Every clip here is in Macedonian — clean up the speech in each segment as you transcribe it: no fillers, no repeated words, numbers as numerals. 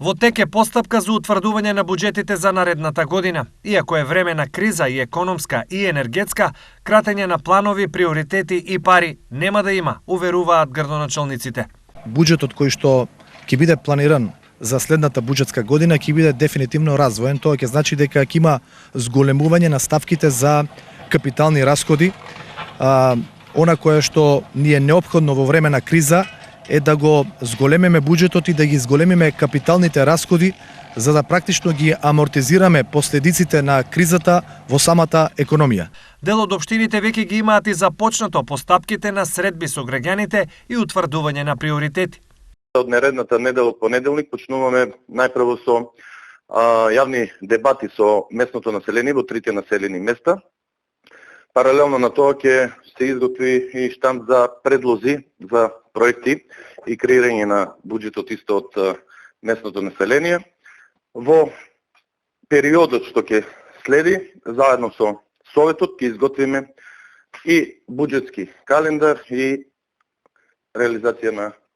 Во тек е постапка за утврдување на буџетите за наредната година. Иако е време на криза и економска и енергетска, кратење на планови, приоритети и пари нема да има, уверуваат градоначалниците. Буџетот кој што ќе биде планиран за следната буџетска година ќе биде дефинитивно развоен. Тоа ќе значи дека ќе има зголемување на ставките за капитални расходи. Она кое што ни е неопходно во време на криза е да го зголемиме буџетот и да ги зголемиме капиталните расходи, за да практично ги амортизираме последиците на кризата во самата економија. Дел од општините веќе ги имаат и започнато постапките на средби со граѓаните и утврдување на приоритети. Од нередната недела од понеделник почнуваме најпрво со јавни дебати со местното население во трите населени места. Паралелно на тоа ќе се изготви и штамп за предлози за проекти и креирање на буџетот исто од местното население. Во периодот што ќе следи, заедно со Советот ќе изготвиме и буџетски календар и реализација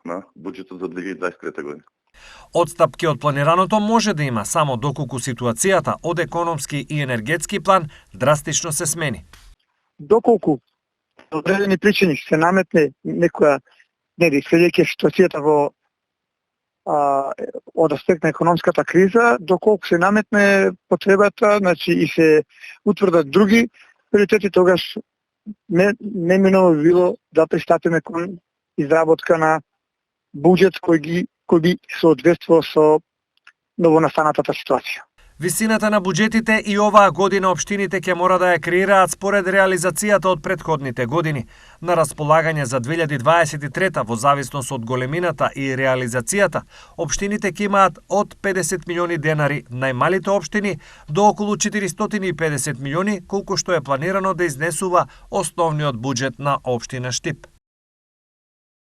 на буџетот за 2023 година. Одстапки од планираното може да има само доколку ситуацијата од економски и енергетски план драстично се смени. Доколку одредени причини се наметне некоја следејќи ситуацијата во од аспект на економската криза, доколку се наметне потребата, значи и се утврдат други приоритети, тогаш неминовно би било да пристапиме кон изработка на буџет кој би соодветствувал со новонастанатата ситуација. Висината на буџетите и оваа година општините ќе мора да ја креираат според реализацијата од претходните години. На располагање за 2023 во зависност од големината и реализацијата, општините ќе имаат од 50 милиони денари, најмалите општини до околу 450 милиони, колку што е планирано да изнесува основниот буџет на општина Штип.